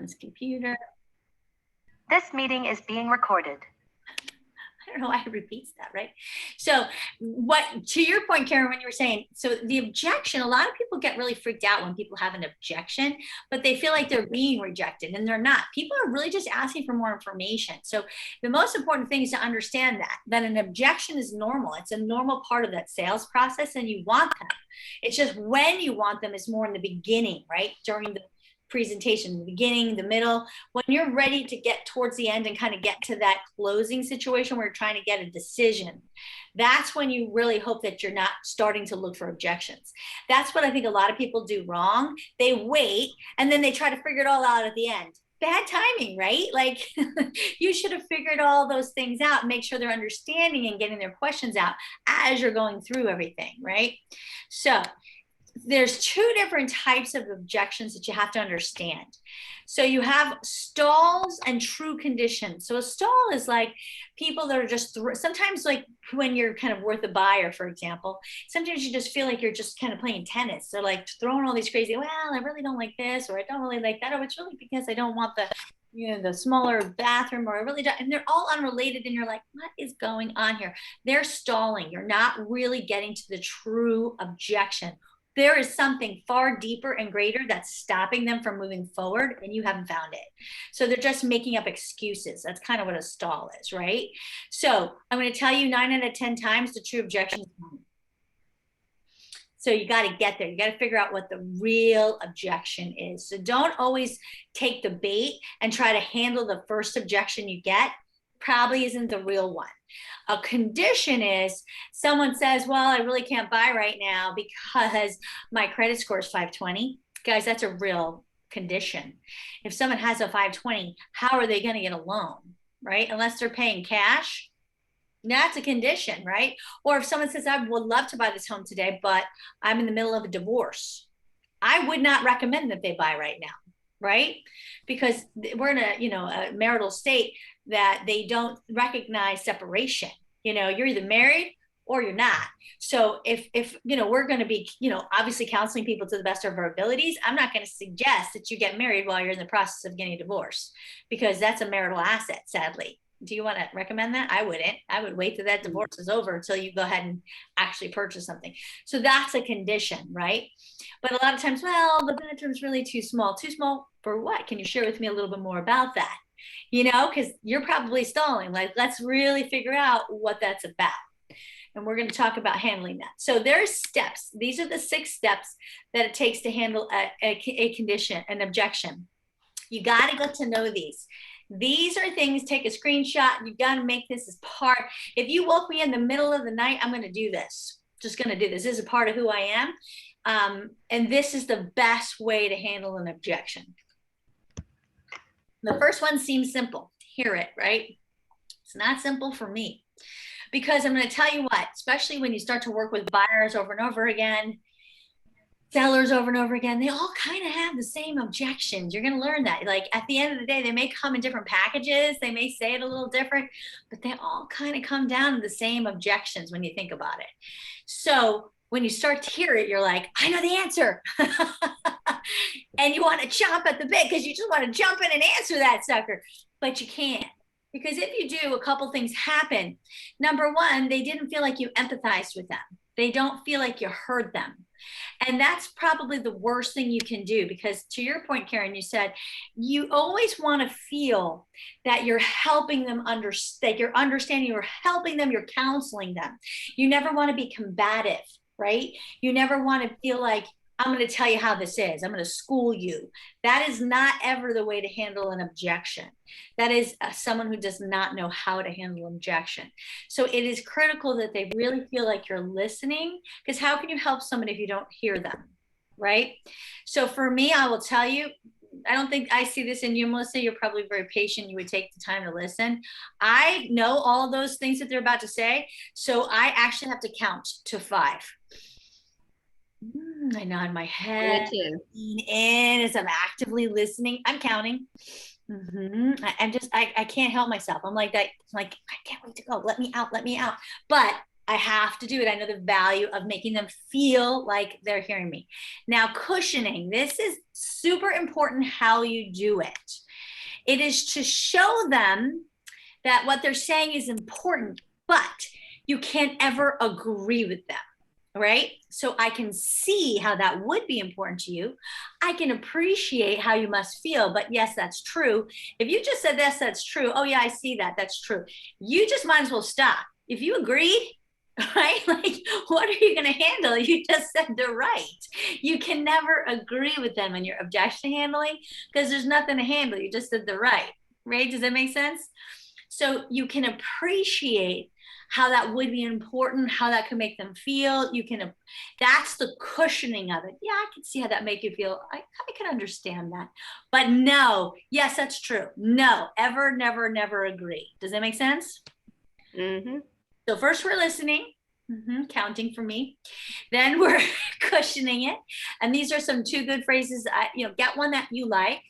on this computer. This meeting is being recorded. I don't know why it repeats that, right? So what, to your point, Karen, when you were saying, so the objection, a lot of people get really freaked out when people have an objection, but they feel like they're being rejected, and they're not. People are really just asking for more information. So the most important thing is to understand that an objection is normal. It's a normal part of that sales process, and you want them. It's just when you want them is more in the beginning, right? During the presentation, the beginning, the middle, when you're ready to get towards the end and kind of get to that closing situation where you're trying to get a decision, that's when you really hope that you're not starting to look for objections. That's what I think a lot of people do wrong. They wait and then they try to figure it all out at the end. Bad timing, right? Like you should have figured all those things out, make sure they're understanding and getting their questions out as you're going through everything, right? So there's two different types of objections that you have to understand. So you have stalls and true conditions. So a stall is like people that are just, sometimes like when you're kind of worth a buyer, for example, sometimes you just feel like you're just kind of playing tennis. They're like throwing all these crazy, well, I really don't like this, or I don't really like that. Oh, it's really because I don't want the smaller bathroom, or I really don't. And they're all unrelated. And you're like, what is going on here? They're stalling. You're not really getting to the true objection. There is something far deeper and greater that's stopping them from moving forward, and you haven't found it. So they're just making up excuses. That's kind of what a stall is, right? So I'm going to tell you 9 out of 10 times the true objection is coming. So you got to get there. You got to figure out what the real objection is. So don't always take the bait and try to handle the first objection you get. Probably isn't the real one. A condition is someone says, well, I really can't buy right now because my credit score is 520. Guys, that's a real condition. If someone has a 520, how are they going to get a loan, right? Unless they're paying cash. That's a condition, right? Or if someone says, I would love to buy this home today, but I'm in the middle of a divorce, I would not recommend that they buy right now, right? Because we're in a marital state that they don't recognize separation. You're either married or you're not. So if we're going to be, obviously counseling people to the best of our abilities, I'm not going to suggest that you get married while you're in the process of getting a divorce, because that's a marital asset, sadly. Do you want to recommend that? I wouldn't. I would wait till that divorce is over until you go ahead and actually purchase something. So that's a condition, right? But a lot of times, well, the bedroom's really too small. Too small for what? Can you share with me a little bit more about that? Because you're probably stalling. Like, let's really figure out what that's about. And we're going to talk about handling that. So there's steps. These are the 6 steps that it takes to handle a condition, an objection. You got to get to know these. These are things, take a screenshot. You got to make this as part. If you woke me in the middle of the night, I'm going to do this. Just going to do this. This is a part of who I am. And this is the best way to handle an objection. The first one seems simple. Hear it, right? It's not simple for me, because I'm going to tell you what, especially when you start to work with buyers over and over again, sellers over and over again, they all kind of have the same objections. You're going to learn that. Like at the end of the day, they may come in different packages. They may say it a little different, but they all kind of come down to the same objections when you think about it. So when you start to hear it, you're like, I know the answer. And you want to chomp at the bit because you just want to jump in and answer that sucker, but you can't. Because if you do, a couple things happen. Number one, they didn't feel like you empathized with them. They don't feel like you heard them. And that's probably the worst thing you can do, because to your point, Karen, you said you always want to feel that you're helping them understand, you're understanding, you're helping them, you're counseling them. You never want to be combative, right? You never want to feel like, I'm going to tell you how this is. I'm going to school you. That is not ever the way to handle an objection. That is someone who does not know how to handle an objection. So it is critical that they really feel like you're listening, because how can you help somebody if you don't hear them, right? So for me, I will tell you, I don't think I see this in you, Melissa. You're probably very patient. You would take the time to listen. I know all those things that they're about to say. So I actually have to count to 5. I nod my head, lean in as I'm actively listening. I'm counting. I'm just, I can't help myself. I'm like that. Like, I can't wait to go. Let me out. Let me out. But I have to do it. I know the value of making them feel like they're hearing me. Now, cushioning, this is super important how you do it. It is to show them that what they're saying is important, but you can't ever agree with them, right? So I can see how that would be important to you. I can appreciate how you must feel, but yes, that's true. If you just said, yes, that's true. Oh yeah, I see that. That's true. You just might as well stop. If you agreed, right? Like, what are you going to handle? You just said they're right. You can never agree with them in your objection handling because there's nothing to handle. You just said they're right, right? Does that make sense? So you can appreciate how that would be important, how that could make them feel. You can, that's the cushioning of it. Yeah, I can see how that make you feel. I can understand that. But no, yes, that's true. No, ever, never, never agree. Does that make sense? Mm-hmm. So first we're listening, counting for me. Then we're cushioning it. And these are some two good phrases. Get one that you like.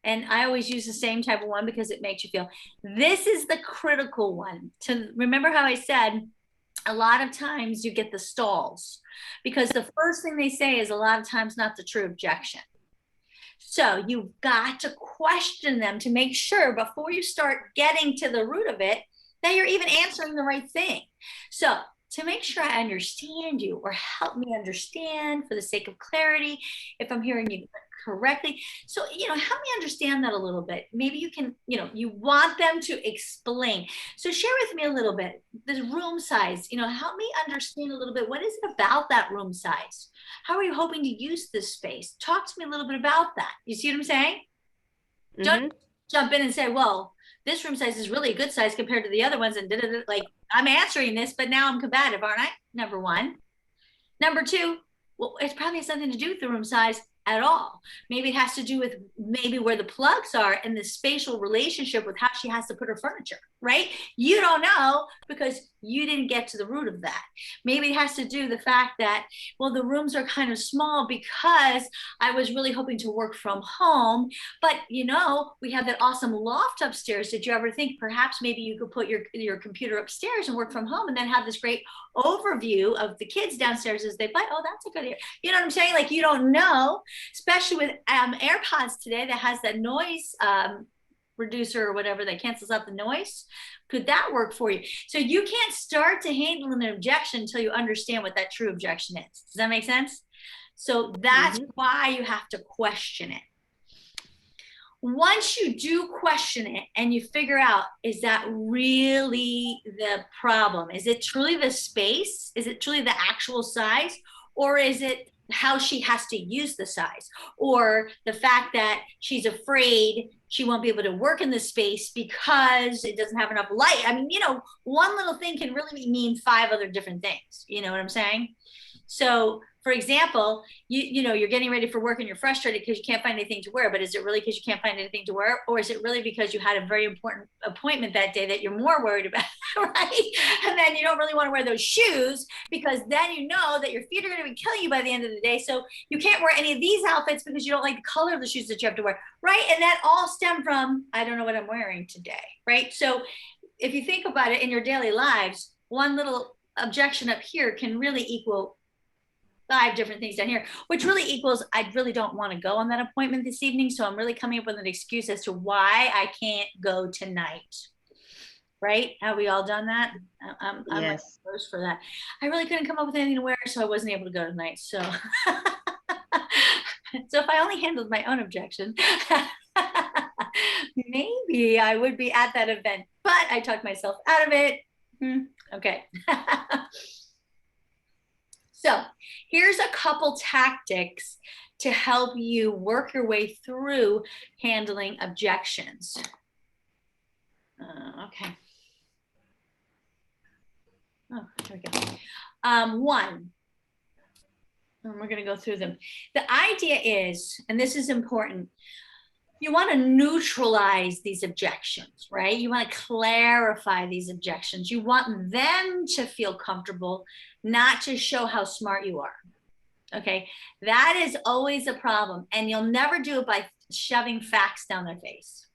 And I always use the same type of one because it makes you feel. This is the critical one. To remember how I said, a lot of times you get the stalls because the first thing they say is a lot of times not the true objection. So you've got to question them to make sure before you start getting to the root of it, that you're even answering the right thing. So to make sure I understand you or help me understand for the sake of clarity, if I'm hearing you correctly. So, help me understand that a little bit. Maybe you can, you want them to explain. So share with me a little bit, the room size, help me understand a little bit. What is it about that room size? How are you hoping to use this space? Talk to me a little bit about that. You see what I'm saying? Mm-hmm. Don't jump in and say, well, this room size is really a good size compared to the other ones. And like, I'm answering this, but now I'm combative, aren't I? Number one. Number two, well, it probably has nothing to do with the room size at all. Maybe it has to do with maybe where the plugs are and the spatial relationship with how she has to put her furniture, right? You don't know because you didn't get to the root of that. Maybe it has to do the fact that, well, the rooms are kind of small because I was really hoping to work from home, but we have that awesome loft upstairs. Did you ever think perhaps maybe you could put your computer upstairs and work from home and then have this great overview of the kids downstairs as they play? Oh, that's a good idea. You know what I'm saying? Like, you don't know, especially with AirPods today that has that noise reducer or whatever that cancels out the noise. Could that work for you? So you can't start to handle an objection until you understand what that true objection is. Does that make sense? So that's why you have to question it. Once you do question it and you figure out, is that really the problem? Is it truly the space? Is it truly the actual size? Or is it how she has to use the size, or the fact that she's afraid she won't be able to work in the space because it doesn't have enough light? I mean, one little thing can really mean 5 other different things. You know what I'm saying? So, for example, you're getting ready for work and you're frustrated because you can't find anything to wear, but is it really because you can't find anything to wear? Or is it really because you had a very important appointment that day that you're more worried about, right? And then you don't really want to wear those shoes because then you know that your feet are going to be killing you by the end of the day. So you can't wear any of these outfits because you don't like the color of the shoes that you have to wear, right? And that all stemmed from, I don't know what I'm wearing today, right? So if you think about it in your daily lives, one little objection up here can really equal 5 different things down here, which really equals, I really don't want to go on that appointment this evening. So I'm really coming up with an excuse as to why I can't go tonight. Right? Have we all done that? I'm Yes. first for that. I really couldn't come up with anything to wear, so I wasn't able to go tonight. So, so if I only handled my own objection, maybe I would be at that event, but I talked myself out of it. Okay. So here's a couple tactics to help you work your way through handling objections. Okay. Oh, here we go. One, and we're going to go through them. The idea is, and this is important, you want to neutralize these objections, right? You want to clarify these objections. You want them to feel comfortable, not to show how smart you are. Okay, that is always a problem. And you'll never do it by shoving facts down their face.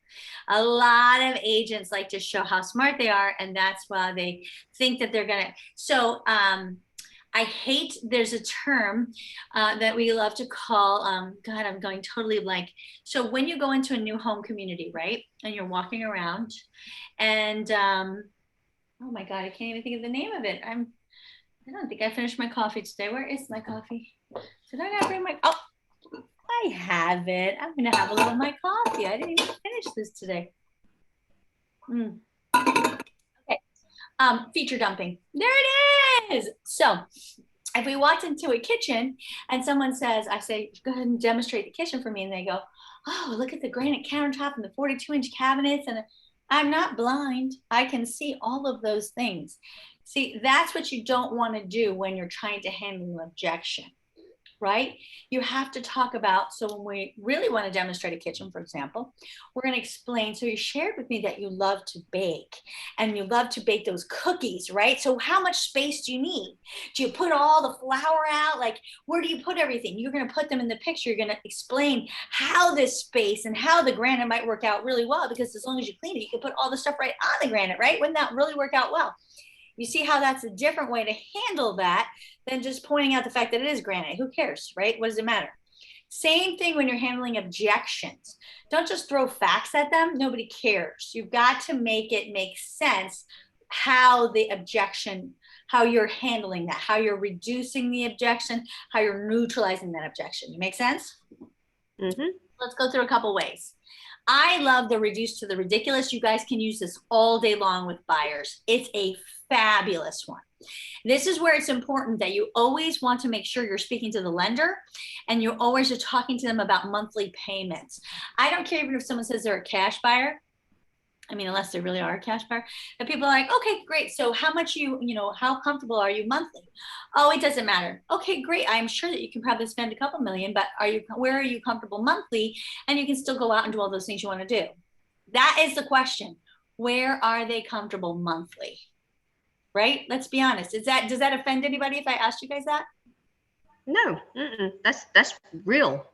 A lot of agents like to show how smart they are, and that's why they think that they're gonna. So I hate, there's a term that we love to call, God, I'm going totally blank. So when you go into a new home community, right? And you're walking around and, oh my God, I can't even think of the name of it. I don't think I finished my coffee today. Where is my coffee? Did I not bring my, oh, I have it. I'm gonna have a little of my coffee. I didn't even finish this today. Okay, feature dumping. There it is. So if we walked into a kitchen and someone says, I say, go ahead and demonstrate the kitchen for me. And they go, oh, look at the granite countertop and the 42-inch cabinets. And I'm not blind. I can see all of those things. See, that's what you don't want to do when you're trying to handle an objection, right? You have to talk about, so when we really want to demonstrate a kitchen, for example, we're going to explain. So you shared with me that you love to bake and you love to bake those cookies, right? So how much space do you need? Do you put all the flour out? Like, where do you put everything? You're going to put them in the picture. You're going to explain how this space and how the granite might work out really well, because as long as you clean it, you can put all the stuff right on the granite, right? Wouldn't that really work out well? You see how that's a different way to handle that than just pointing out the fact that it is granite. Who cares, right? What does it matter? Same thing when you're handling objections. Don't just throw facts at them. Nobody cares. You've got to make it make sense how the objection, how you're handling that, how you're reducing the objection, how you're neutralizing that objection. You make sense? Mm-hmm. Let's go through a couple ways. I love the reduce to the ridiculous. You guys can use this all day long with buyers. It's a fabulous one. This is where it's important that you always want to make sure you're speaking to the lender and you always are talking to them about monthly payments. I don't care even if someone says they're a cash buyer. I mean, unless they really are a cash buyer, that people are like, okay, great. So how much how comfortable are you monthly? Oh, it doesn't matter. Okay, great. I'm sure that you can probably spend a couple million, but where are you comfortable monthly? And you can still go out and do all those things you want to do. That is the question. Where are they comfortable monthly? Right? Let's be honest. Does that offend anybody if I asked you guys that? No, that's real.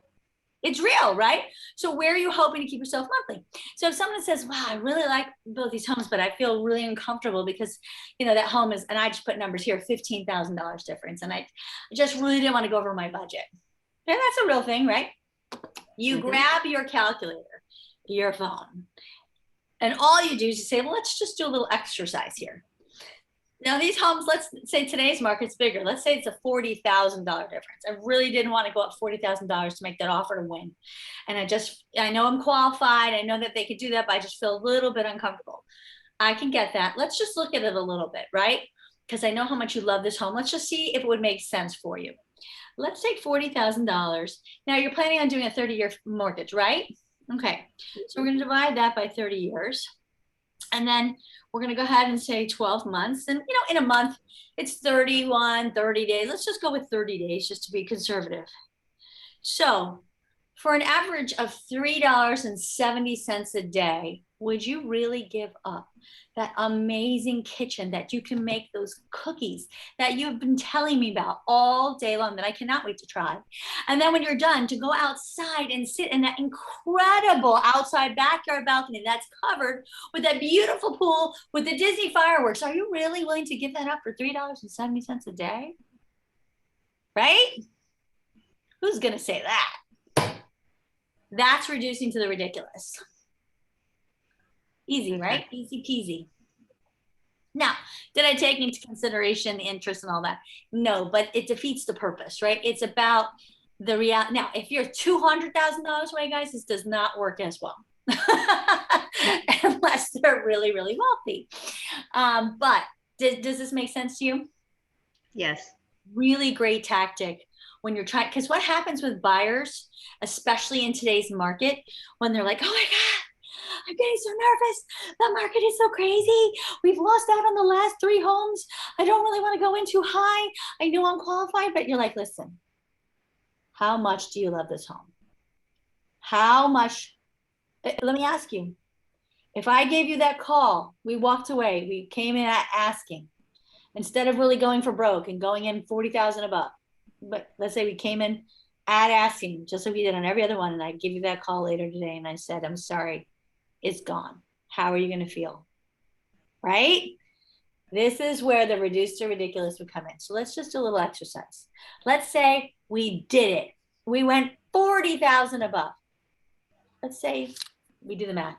It's real, right? So where are you hoping to keep yourself monthly? So if someone says, wow, I really like both these homes, but I feel really uncomfortable because, that home is, and I just put numbers here, $15,000 difference. And I just really didn't want to go over my budget. And that's a real thing, right? You grab your calculator, your phone, and all you do is you say, well, let's just do a little exercise here. Now these homes, let's say today's market's bigger. Let's say it's a $40,000 difference. I really didn't want to go up $40,000 to make that offer to win. And I know I'm qualified. I know that they could do that, but I just feel a little bit uncomfortable. I can get that. Let's just look at it a little bit, right? Because I know how much you love this home. Let's just see if it would make sense for you. Let's take $40,000. Now you're planning on doing a 30-year mortgage, right? Okay. So we're going to divide that by 30 years. And then we're going to go ahead and say 12 months. And, in a month, it's 30 days. Let's just go with 30 days just to be conservative. So for an average of $3.70 a day, would you really give up that amazing kitchen that you can make those cookies that you've been telling me about all day long that I cannot wait to try? And then when you're done, to go outside and sit in that incredible outside backyard balcony that's covered with that beautiful pool with the Disney fireworks. Are you really willing to give that up for $3.70 a day? Right? Who's going to say that? That's reducing to the ridiculous. Easy, right? Easy peasy. Now, did I take into consideration the interest and all that? No, but it defeats the purpose, right? It's about the reality. Now, if you're $200,000 away, guys, this does not work as well. Unless they're really, really wealthy. But does this make sense to you? Yes. Really great tactic when you're trying, because what happens with buyers, especially in today's market, when they're like, oh my God, I'm getting so nervous. The market is so crazy. We've lost out on the last 3 homes. I don't really want to go in too high. I know I'm qualified, but you're like, listen, how much do you love this home? How much? Let me ask you, if I gave you that call, we walked away, we came in asking, instead of really going for broke and going in 40,000 above, but let's say we came in at asking, just like we did on every other one, and I give you that call later today and I said, I'm sorry, is gone. How are you going to feel? Right? This is where the reduced to ridiculous would come in. So let's just do a little exercise. Let's say we did it. We went 40,000 above. Let's say we do the math.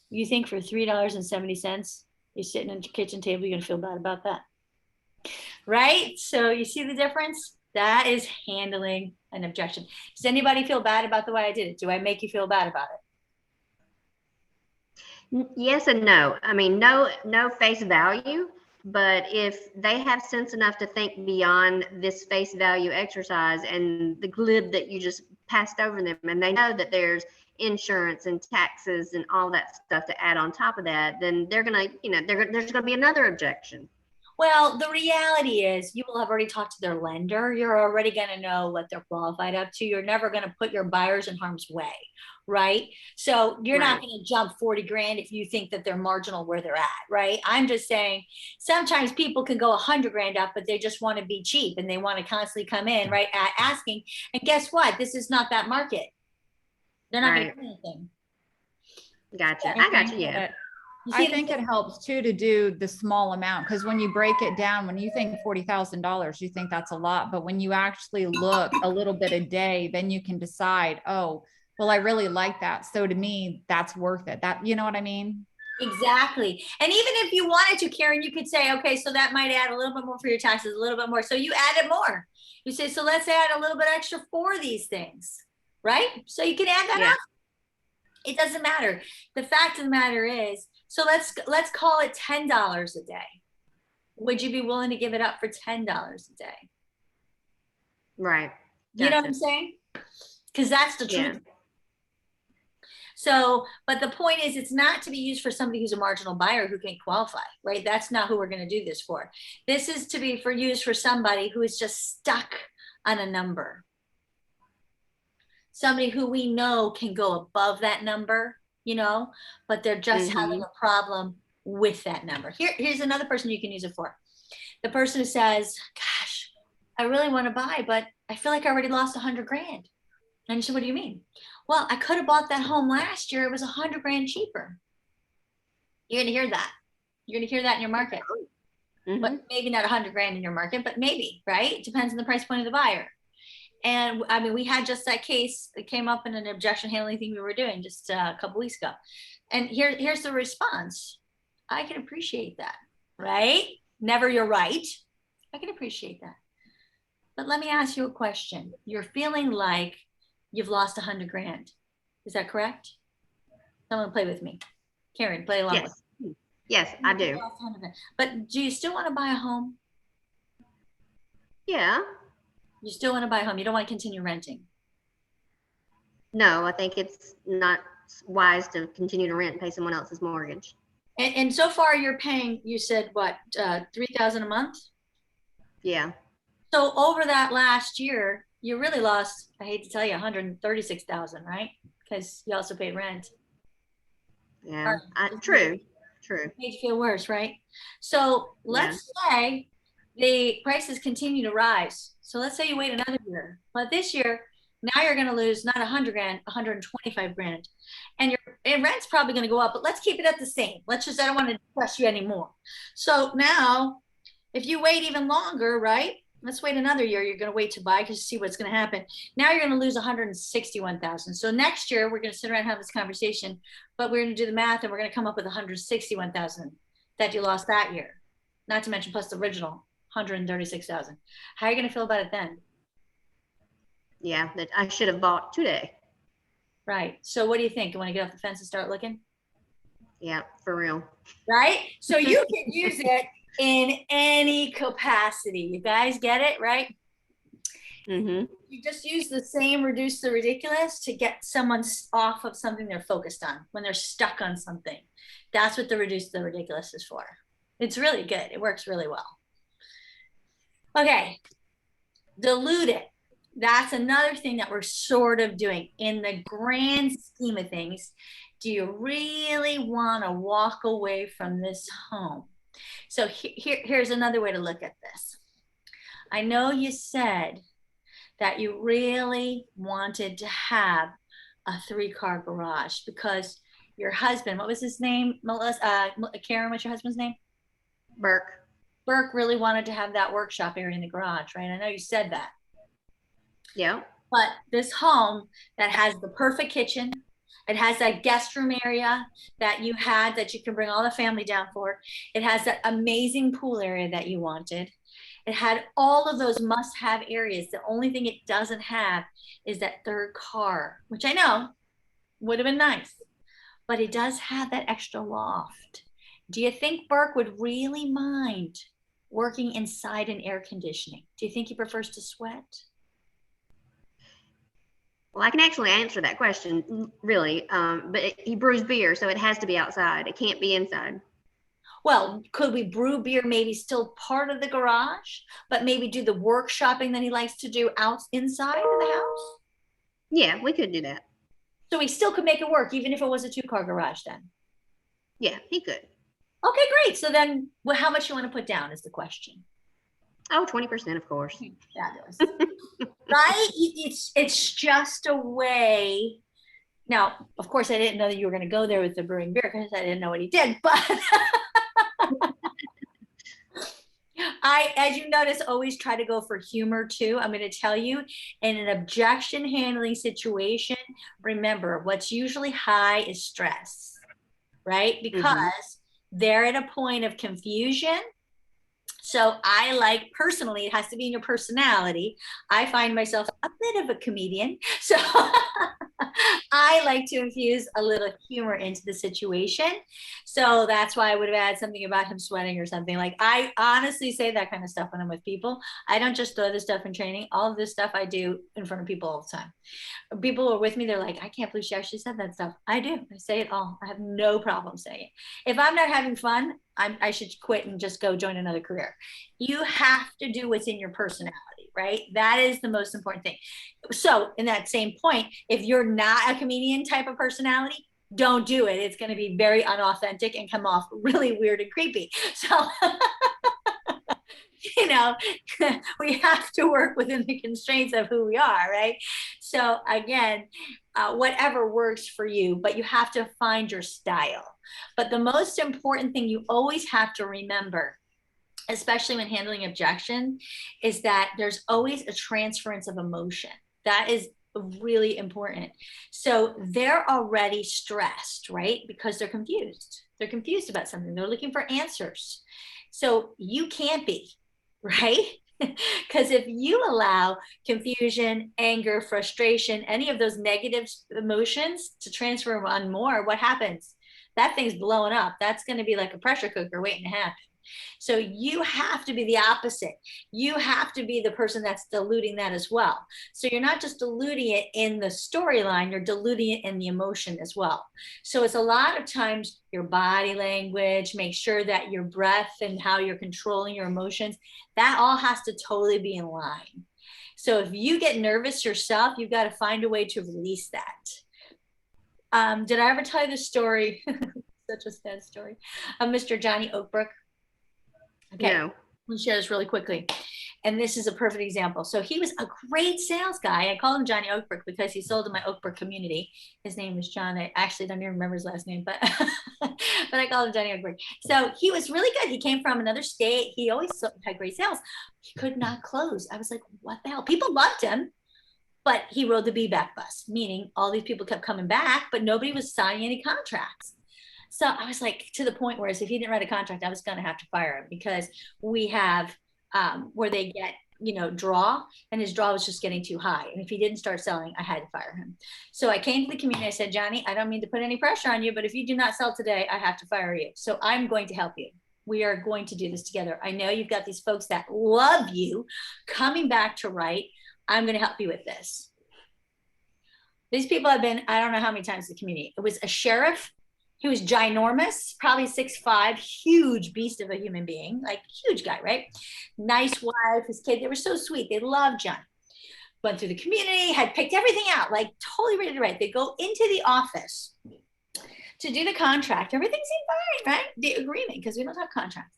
You think for $3.70, you're sitting at your kitchen table, you're going to feel bad about that. Right? So you see the difference? That is handling an objection. Does anybody feel bad about the way I did it? Do I make you feel bad about it? Yes and no. I mean, no face value, but if they have sense enough to think beyond this face value exercise and the glib that you just passed over them, and they know that there's insurance and taxes and all that stuff to add on top of that, then they're gonna, there's gonna be another objection. Well, the reality is you will have already talked to their lender. You're already going to know what they're qualified up to. You're never going to put your buyers in harm's way, right? So you're not going to jump 40 grand if you think that they're marginal where they're at, right? I'm just saying sometimes people can go 100 grand up, but they just want to be cheap and they want to constantly come in, right, at asking. And guess what? This is not that market. They're not going to do anything. Gotcha. I got you. Yeah. I think it helps too to do the small amount, because when you break it down, when you think $40,000, you think that's a lot, but when you actually look a little bit a day, then you can decide, oh, well, I really like that. So to me, that's worth it. That, you know what I mean? Exactly. And even if you wanted to, Karen, you could say, okay, so that might add a little bit more for your taxes, a little bit more. So you added more. You say, so let's add a little bit extra for these things, right? So you can add that up. It doesn't matter. The fact of the matter is, so let's call it $10 a day. Would you be willing to give it up for $10 a day? Right. Gotcha. You know what I'm saying? Because that's the truth. Yeah. So, but the point is, it's not to be used for somebody who's a marginal buyer who can't qualify, right? That's not who we're going to do this for. This is to be used for somebody who is just stuck on a number. Somebody who we know can go above that number, but they're just having a problem with that number. Here's another person you can use it for. The person who says, gosh, I really want to buy, but I feel like I already lost 100 grand. And you say, what do you mean? Well, I could have bought that home last year. It was 100 grand cheaper. You're going to hear that. You're going to hear that in your market. But maybe not 100 grand in your market, but maybe, right? It depends on the price point of the buyer. And I mean, we had just that case that came up in an objection handling thing we were doing just a couple weeks ago. And here's the response. I can appreciate that, right? Never you're right. I can appreciate that. But let me ask you a question. You're feeling like you've lost 100 grand. Is that correct? Someone play with me. Karen, play along with me. Yes, I do. But do you still want to buy a home? Yeah. You still want to buy a home. You don't want to continue renting. No, I think it's not wise to continue to rent and pay someone else's mortgage. And so far you're paying, you said what, $3,000 a month? Yeah. So over that last year, you really lost, I hate to tell you, 136,000, right? Because you also paid rent. Yeah. True. Made you feel worse, right? So let's say the prices continue to rise. So let's say you wait another year, but this year, now you're going to lose not 100 grand, 125 grand. And your rent's probably going to go up, but let's keep it at the same. I don't want to depress you anymore. So now, if you wait even longer, right? Let's wait another year. You're going to wait to buy because you see what's going to happen. Now you're going to lose 161,000. So next year, we're going to sit around and have this conversation, but we're going to do the math and we're going to come up with 161,000 that you lost that year. Not to mention plus the original 136,000. How are you going to feel about it then? Yeah, that I should have bought today. Right. So what do you think? You want to get off the fence and start looking? Yeah, for real. Right? So you can use it in any capacity. You guys get it, right? You just use the same reduce the ridiculous to get someone off of something they're focused on when they're stuck on something. That's what the reduce the ridiculous is for. It's really good. It works really well. Okay. Dilute it. That's another thing that we're sort of doing in the grand scheme of things. Do you really want to walk away from this home? So here's another way to look at this. I know you said that you really wanted to have a 3-car garage because your husband, what was his name? Melissa, Karen, what's your husband's name? Burke. Burke really wanted to have that workshop area in the garage, right? I know you said that. Yeah. But this home that has the perfect kitchen, it has that guest room area that you had that you can bring all the family down for. It has that amazing pool area that you wanted. It had all of those must-have areas. The only thing it doesn't have is that third car, which I know would have been nice, but it does have that extra loft. Do you think Burke would really mind working inside an air conditioning? Do you think he prefers to sweat? Well, I can actually answer that question, really. But he brews beer, so it has to be outside. It can't be inside. Well, could we brew beer maybe still part of the garage, but maybe do the workshopping that he likes to do out inside of the house? Yeah, we could do that. So we still could make it work, even if it was a 2-car garage then. Yeah, he could. Okay, great. So then well, how much you want to put down is the question. Oh, 20%, of course. Fabulous. Right? It's just a way. Now, of course, I didn't know that you were going to go there with the brewing beer because I didn't know what he did, but I, as you notice, always try to go for humor too. I'm going to tell you, in an objection handling situation, remember what's usually high is stress, right? Because they're at a point of confusion. So I like, personally, it has to be in your personality. I find myself a bit of a comedian. So I like to infuse a little humor into the situation. So that's why I would have had something about him sweating or something. Like, I honestly say that kind of stuff when I'm with people. I don't just throw this stuff in training. All of this stuff I do in front of people all the time. People are with me, they're like, I can't believe she actually said that stuff. I do. I say it all. I have no problem saying it. If I'm not having fun, I should quit and just go join another career. You have to do what's in your personality, right? That is the most important thing. So in that same point, if you're not a comedian type of personality, don't do it. It's going to be very unauthentic and come off really weird and creepy. So, you know, we have to work within the constraints of who we are, right? So again, whatever works for you, but you have to find your style. But the most important thing you always have to remember, especially when handling objection, is that there's always a transference of emotion. That is really important. So they're already stressed, right? Because they're confused. They're confused about something. They're looking for answers. So you can't be, right? Because if you allow confusion, anger, frustration, any of those negative emotions to transfer on more, what happens? That thing's blowing up. That's going to be like a pressure cooker waiting to happen. So you have to be the opposite. You have to be the person that's diluting that as well. So you're not just diluting it in the storyline, you're diluting it in the emotion as well. So it's a lot of times your body language, make sure that your breath and how you're controlling your emotions, that all has to totally be in line. So if you get nervous yourself, you've got to find a way to release that. Did I ever tell you the story? Such a sad story of Mr. Johnny Oakbrook. Okay, No. we'll share this really quickly. And this is a perfect example. So he was a great sales guy. I call him Johnny Oakbrook because he sold in my Oakbrook community. His name was John. I actually don't even remember his last name, but but I call him Johnny Oakbrook. So he was really good. He came from another state. He always had great sales. He could not close. I was like, what the hell? People loved him, but he rode the be-back bus, meaning all these people kept coming back, but nobody was signing any contracts. So I was like, to the point where if he didn't write a contract, I was going to have to fire him, because we have where they get, draw, and his draw was just getting too high. And if he didn't start selling, I had to fire him. So I came to the community. I said, Johnny, I don't mean to put any pressure on you, but if you do not sell today, I have to fire you. So I'm going to help you. We are going to do this together. I know you've got these folks that love you coming back to write. I'm going to help you with this. These people have been, I don't know how many times in the community. It was a sheriff. He was ginormous, probably 6'5", huge beast of a human being, like huge guy, right? Nice wife, his kid, they were so sweet. They loved John. Went through the community, had picked everything out, like totally ready to write. They go into the office to do the contract. Everything seemed fine, right? The agreement, because we don't have contracts.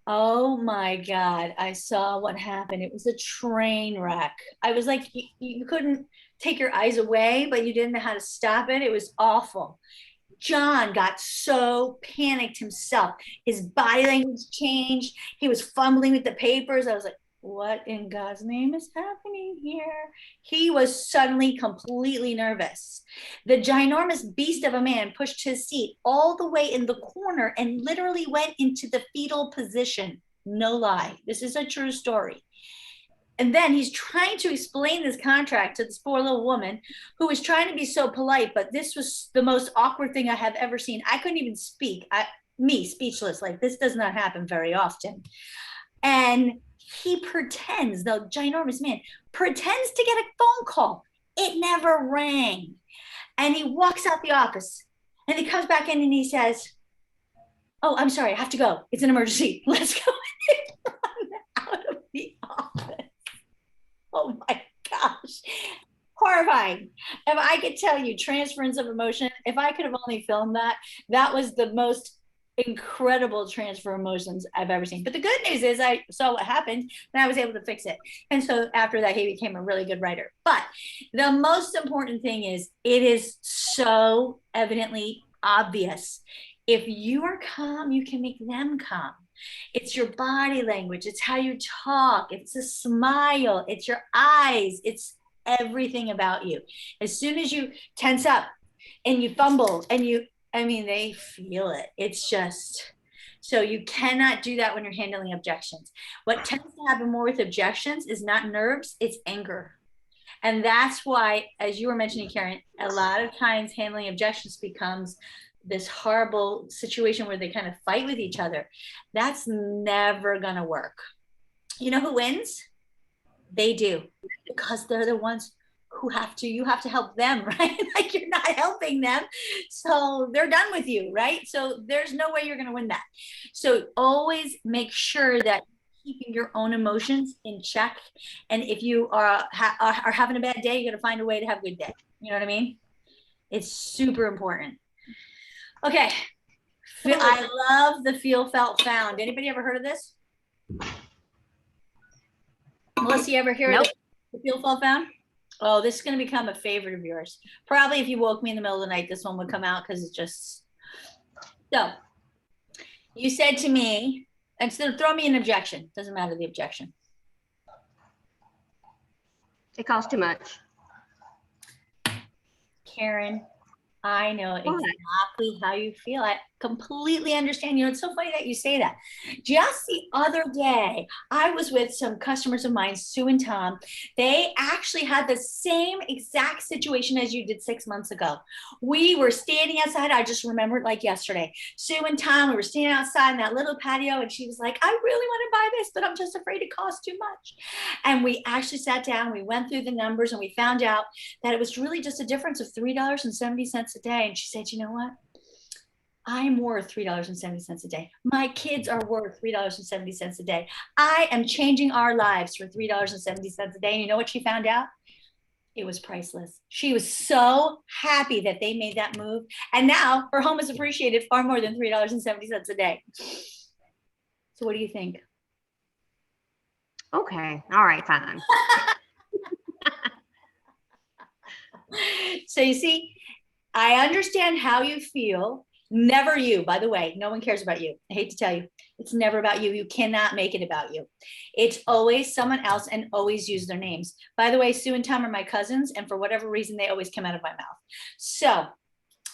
Oh my God, I saw what happened. It was a train wreck. I was like, you couldn't take your eyes away, but you didn't know how to stop it. It was awful. John got so panicked himself. His body language changed. He was fumbling with the papers. I was like, what in God's name is happening here? He was suddenly completely nervous. The ginormous beast of a man pushed his seat all the way in the corner and literally went into the fetal position. No lie. This is a true story. And then he's trying to explain this contract to this poor little woman who was trying to be so polite, but this was the most awkward thing I have ever seen. I couldn't even speak. Me, speechless. Like, this does not happen very often. And he pretends, the ginormous man pretends to get a phone call. It never rang. And he walks out the office and he comes back in and he says, oh, I'm sorry, I have to go. It's an emergency. Let's go. Out of the office. Oh my gosh. Horrifying. If I could tell you transference of emotion, if I could have only filmed that, that was the most incredible transfer emotions I've ever seen. But the good news is I saw what happened and I was able to fix it. And so after that, he became a really good writer. But the most important thing is it is so evidently obvious. If you are calm, you can make them calm. It's your body language. It's how you talk. It's a smile. It's your eyes. It's everything about you. As soon as you tense up and you fumble and they feel it. It's just, so you cannot do that when you're handling objections. What tends to happen more with objections is not nerves, it's anger. And that's why, as you were mentioning, Karen, a lot of times handling objections becomes this horrible situation where they kind of fight with each other. That's never gonna work. You know who wins? They do, because they're the ones who you have to help them, right? Like, you're not helping them. So they're done with you, right? So there's no way you're gonna win that. So always make sure that keeping your own emotions in check. And if you are having a bad day, you gotta find a way to have a good day. You know what I mean? It's super important. Okay, I love the feel, felt, found. Anybody ever heard of this? Melissa, you ever hear of the feel, felt, found? Oh, this is going to become a favorite of yours. Probably if you woke me in the middle of the night, this one would come out because it's just. So, you said to me, instead of throw me an objection, doesn't matter the objection. It costs too much. Karen, I know exactly how you feel. I completely understand. You know, it's so funny that you say that. Just the other day, I was with some customers of mine, Sue and Tom. They actually had the same exact situation as you did 6 months ago. We were standing outside. I just remembered like yesterday. Sue and Tom, we were standing outside in that little patio, and she was like, I really want to buy this, but I'm just afraid it costs too much. And we actually sat down, we went through the numbers, and we found out that it was really just a difference of $3.70 a day. And she said, you know what? I'm worth $3.70 a day. My kids are worth $3.70 a day. I am changing our lives for $3.70 a day. And you know what she found out? It was priceless. She was so happy that they made that move. And now her home is appreciated far more than $3.70 a day. So what do you think? Okay. All right, fine. So you see, I understand how you feel. Never you, by the way. No one cares about you. I hate to tell you. It's never about you. You cannot make it about you. It's always someone else, and always use their names. By the way, Sue and Tom are my cousins, and for whatever reason, they always come out of my mouth. So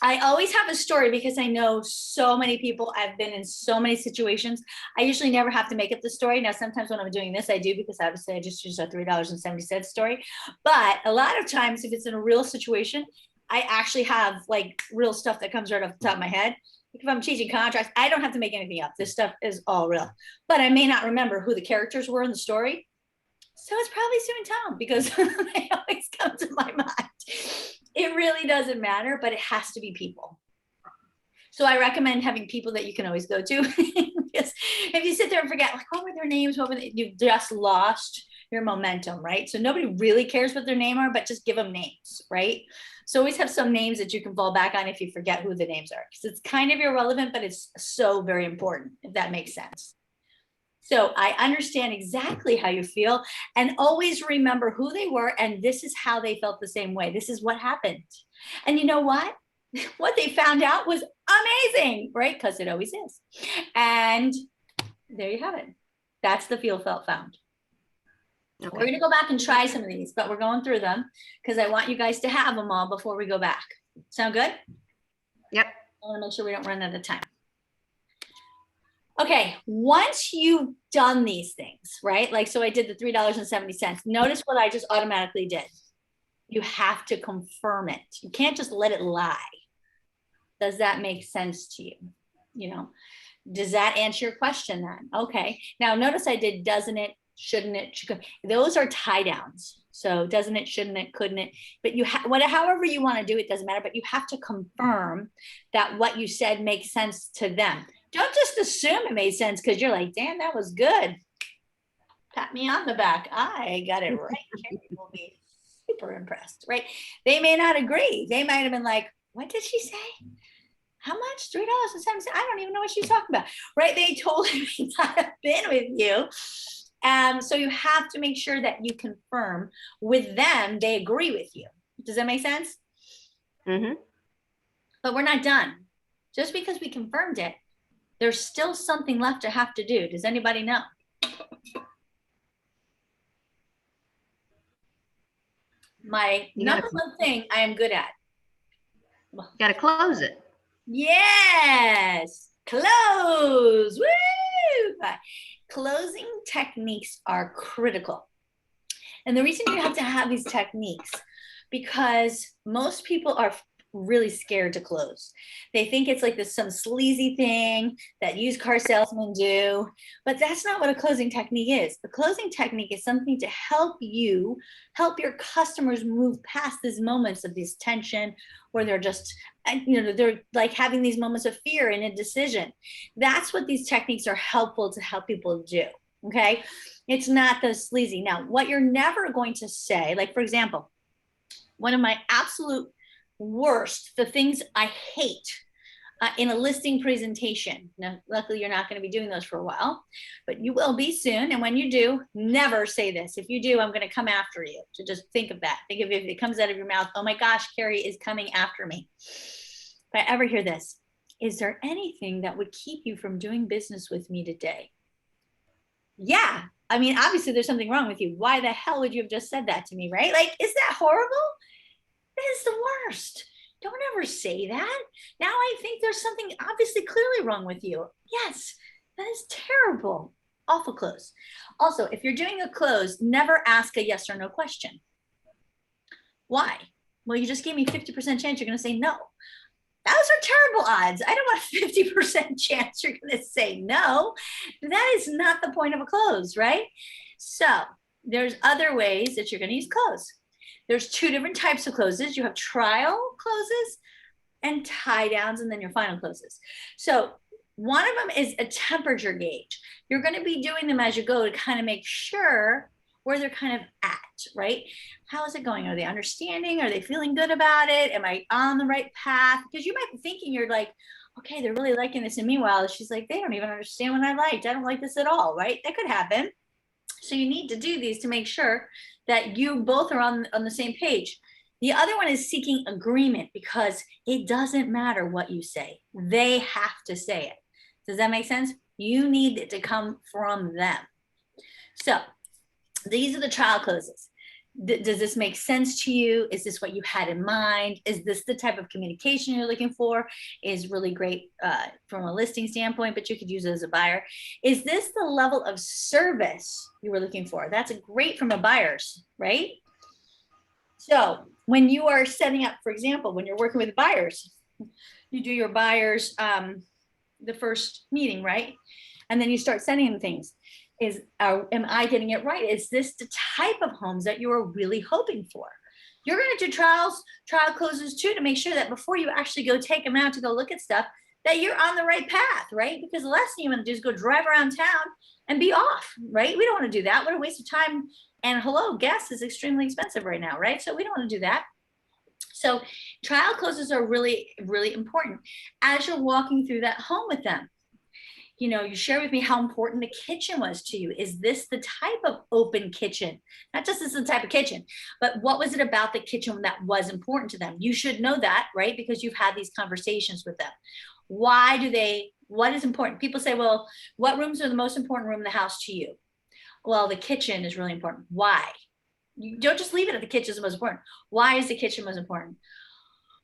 I always have a story because I know so many people. I've been in so many situations. I usually never have to make up the story. Now, sometimes when I'm doing this, I do, because obviously I just use a $3.70 story. But a lot of times, if it's in a real situation, I actually have like real stuff that comes right off the top of my head. Like if I'm changing contracts, I don't have to make anything up. This stuff is all real. But I may not remember who the characters were in the story. So it's probably Sue and Tom, because they always come to my mind. It really doesn't matter, but it has to be people. So I recommend having people that you can always go to. Because if you sit there and forget, like, what were their names? You've just lost your momentum, right? So nobody really cares what their name are, but just give them names, right? So always have some names that you can fall back on if you forget who the names are, because it's kind of irrelevant, but it's so very important, if that makes sense. So I understand exactly how you feel, and always remember who they were, and this is how they felt the same way. This is what happened. And you know what? what they found out was amazing, right? Because it always is. And there you have it. That's the feel, felt, found. Okay. We're going to go back and try some of these, but we're going through them because I want you guys to have them all before we go back. Sound good? Yep. I want to make sure we don't run out of time. Okay, once you've done these things, right? Like, so I did the $3.70. Notice what I just automatically did. You have to confirm it. You can't just let it lie. Does that make sense to you? You know, does that answer your question then? Okay. Now notice I did doesn't it, shouldn't it, should. Those are tie downs. So doesn't it, shouldn't it, couldn't it? But you have however you want to do it, doesn't matter. But you have to confirm that what you said makes sense to them. Don't just assume it made sense because you're like, damn, that was good. Pat me on the back. I got it right. Carrie will be super impressed, right? They may not agree. They might have been like, what did she say? How much? $3.70. I don't even know what she's talking about, right? They totally may not have been with you. So you have to make sure that you confirm with them they agree with you. Does that make sense? Mm-hmm. But we're not done. Just because we confirmed it, there's still something left to have to do. Does anybody know? My number one thing I am good at. Got to close it. Yes, close. Woo! Closing techniques are critical. And the reason you have to have these techniques, because most people are really scared to close. They think it's like this some sleazy thing that used car salesmen do, but that's not what a closing technique is. A closing technique is something to help you, help your customers move past these moments of this tension, where they're just, you know, they're like having these moments of fear in a decision. That's what these techniques are helpful to help people do. Okay. It's not the sleazy. Now, what you're never going to say, like, for example, one of my absolute worst, the things I hate in a listing presentation. Now, luckily, you're not going to be doing those for a while, but you will be soon. And when you do, never say this. If you do, I'm going to come after you. So just think of that. Think of if it comes out of your mouth, oh my gosh, Carrie is coming after me. If I ever hear this, is there anything that would keep you from doing business with me today? Yeah. I mean, obviously there's something wrong with you. Why the hell would you have just said that to me, right? Like, is that horrible? That is the worst. Don't ever say that. Now I think there's something obviously clearly wrong with you. Yes, that is terrible. Awful close. Also, if you're doing a close, never ask a yes or no question. Why? Well, you just gave me 50% chance you're going to say no. Those are terrible odds. I don't want a 50% chance you're going to say no. That is not the point of a close, right? So there's other ways that you're going to use close. There's two different types of closes. You have trial closes and tie downs, and then your final closes. So one of them is a temperature gauge. You're going to be doing them as you go to kind of make sure where they're kind of at, right? How is it going? Are they understanding? Are they feeling good about it? Am I on the right path? Because you might be thinking you're like, okay, they're really liking this. And meanwhile, she's like, they don't even understand what I liked. I don't like this at all, right? That could happen. So you need to do these to make sure that you both are on the same page. The other one is seeking agreement, because it doesn't matter what you say. They have to say it. Does that make sense? You need it to come from them. So these are the trial closes. Does this make sense to you? Is this what you had in mind? Is this the type of communication you're looking for? Is really great from a listing standpoint, but you could use it as a buyer. Is this the level of service you were looking for? That's great from a buyer's, right? So when you are setting up, for example, when you're working with buyers, you do your buyers the first meeting, right? And then you start sending them things. Am I getting it right? Is this the type of homes that you are really hoping for? You're going to do trial closes too, to make sure that before you actually go take them out to go look at stuff, that you're on the right path, right? Because the last thing you want to do is go drive around town and be off, right? We don't want to do that. What a waste of time. And hello, gas is extremely expensive right now, right? So we don't want to do that. So trial closes are really, really important as you're walking through that home with them. you share with me how important the kitchen was to you. Is this the type of open kitchen? Not just this is the type of kitchen, but what was it about the kitchen that was important to them? You should know that, right? Because you've had these conversations with them. What is important? People say, well, what rooms are the most important room in the house to you? Well, the kitchen is really important. Why? You don't just leave it at the kitchen is the most important. Why is the kitchen most important?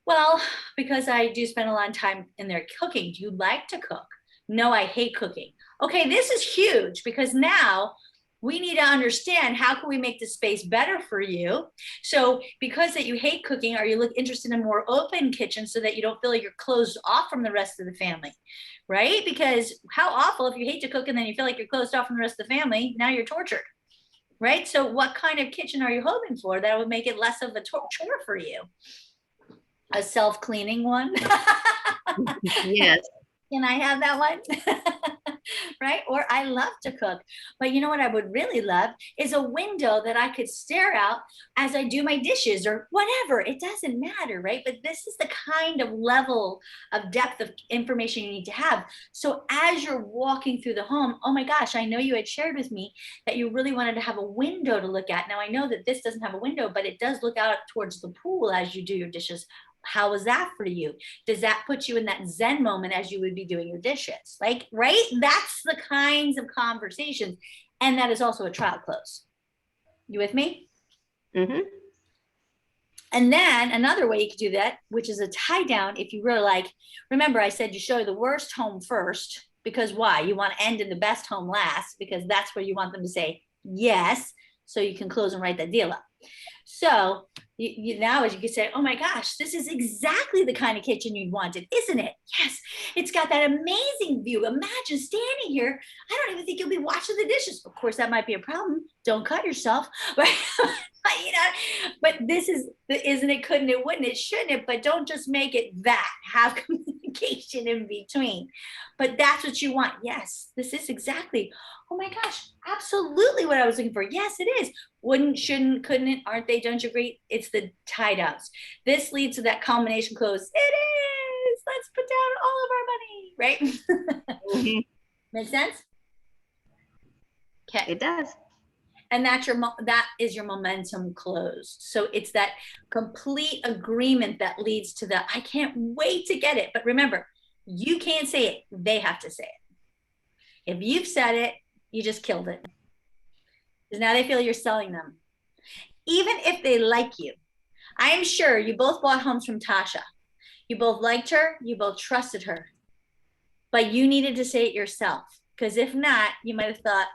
Well, because I do spend a lot of time in there cooking. Do you like to cook? No, I hate cooking. Okay, this is huge because now we need to understand how can we make the space better for you. So because that you hate cooking, are you interested in a more open kitchen so that you don't feel like you're closed off from the rest of the family, right? Because how awful if you hate to cook and then you feel like you're closed off from the rest of the family, now you're tortured, right? So what kind of kitchen are you hoping for that would make it less of a chore for you? A self-cleaning one? Yes. Can I have that one? Right? Or I love to cook, but you know what I would really love is a window that I could stare out as I do my dishes or whatever. It doesn't matter, right? But this is the kind of level of depth of information you need to have. So as you're walking through the home, oh my gosh, I know you had shared with me that you really wanted to have a window to look at. Now I know that this doesn't have a window, but it does look out towards the pool as you do your dishes. How was that for you? Does that put you in that Zen moment as you would be doing your dishes? Like, right? That's the kinds of conversations. And that is also a trial close. You with me? Mm-hmm. And then another way you could do that, which is a tie down, if you really like, remember I said you show the worst home first, because why? You want to end in the best home last, because that's where you want them to say yes, so you can close and write that deal up. So now as you can say, oh my gosh, this is exactly the kind of kitchen you wanted, isn't it? Yes, it's got that amazing view. Imagine standing here. I don't even think you'll be washing the dishes. Of course, that might be a problem. Don't cut yourself. But, but this is, isn't it, couldn't it, wouldn't it, shouldn't it? But don't just make it that. Have communication in between. But that's what you want. Yes, this is exactly, oh my gosh, absolutely what I was looking for. Yes, it is. Wouldn't, shouldn't, couldn't it, aren't they, don't you agree? It's the tie downs. This leads to that culmination close. It is. Let's put down all of our money, right? Mm-hmm. Make sense? Okay. It does. And that's that is your momentum closed. So it's that complete agreement that leads to the, I can't wait to get it. But remember, you can't say it. They have to say it. If you've said it, you just killed it. Because now they feel you're selling them. Even if they like you. I am sure you both bought homes from Tasha. You both liked her. You both trusted her. But you needed to say it yourself. Because if not, you might have thought,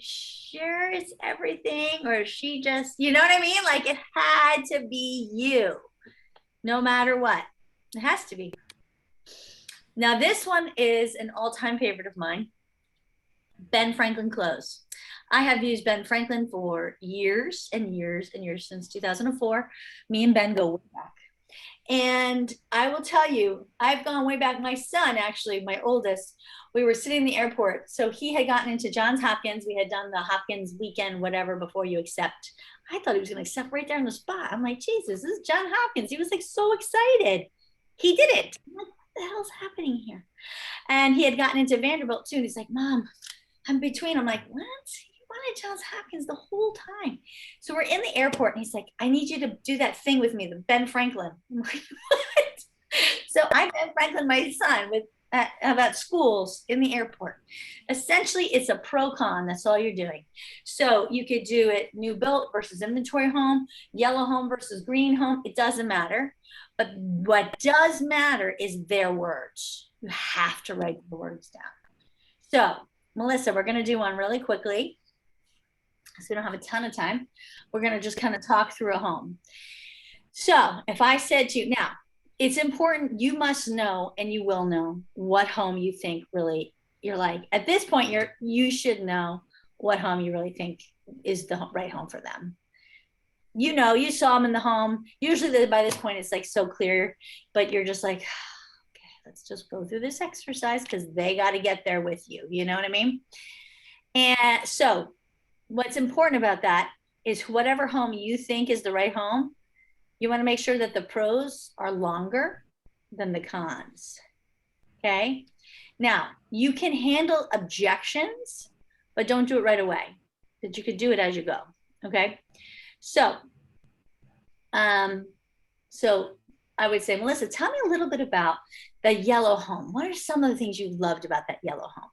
sure it's everything, or she just, you know what I mean? Like it had to be you, no matter what. It has to be. Now this one is an all-time favorite of mine, Ben Franklin Close. I have used Ben Franklin for years and years and years, since 2004. Me and Ben go way back. And I will tell you, I've gone way back. My son, actually, my oldest, we were sitting in the airport. So he had gotten into Johns Hopkins. We had done the Hopkins weekend, whatever, before you accept. I thought he was going to accept right there on the spot. I'm like, Jesus, this is John Hopkins. He was like so excited. He did it. I'm like, what the hell's happening here? And he had gotten into Vanderbilt too. And he's like, Mom, I'm between. I'm like, what? Wanted Johns Hopkins the whole time. So we're in the airport and he's like, I need you to do that thing with me, the Ben Franklin. I'm like, what? So I Ben Franklin my son with about schools in the airport. Essentially, it's a pro-con. That's all you're doing. So you could do it new built versus inventory home, yellow home versus green home. It doesn't matter. But what does matter is their words. You have to write the words down. So Melissa, we're going to do one really quickly. So we don't have a ton of time. We're going to just kind of talk through a home. So if I said to you, now it's important, you must know, and you will know what home you think really you're like, at this point, you should know what home you really think is the right home for them. You know, you saw them in the home. Usually by this point, it's like so clear, but you're just like, okay, let's just go through this exercise because they got to get there with you. You know what I mean? And so what's important about that is whatever home you think is the right home, you want to make sure that the pros are longer than the cons. Okay. Now you can handle objections, but don't do it right away. That you could do it as you go. Okay. So, so I would say, Melissa, tell me a little bit about the yellow home. What are some of the things you loved about that yellow home?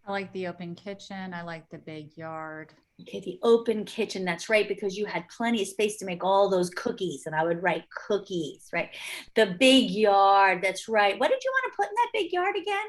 I like the open kitchen. I like the big yard. Okay, the open kitchen, that's right, because you had plenty of space to make all those cookies, and I would write cookies, right? The big yard, that's right. What did you want to put in that big yard again?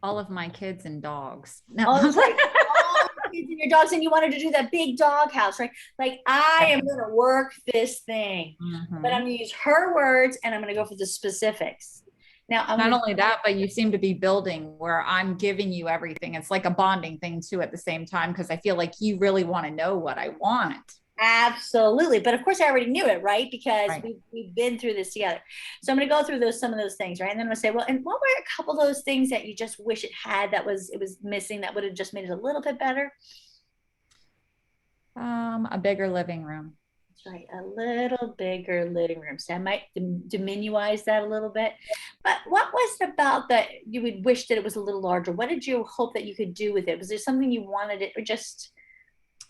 All of my kids and dogs. No. Oh, that's right. All the kids and your dogs, and you wanted to do that big dog house, right? Like, I am going to work this thing, but I'm going to use her words, and I'm going to go for the specifics. Now, not only that, but you seem to be building where I'm giving you everything. It's like a bonding thing too at the same time, because I feel like you really want to know what I want. Absolutely. But of course I already knew it, right? Because Right. we've been through this together. So I'm going to go through some of those things, right? And then I'm going to say, well, and what were a couple of those things that you just wish it had it was missing that would have just made it a little bit better? A bigger living room. That's right. A little bigger living room. So I might diminuize that a little bit. But what was it about that you would wish that it was a little larger? What did you hope that you could do with it? Was there something you wanted it, or just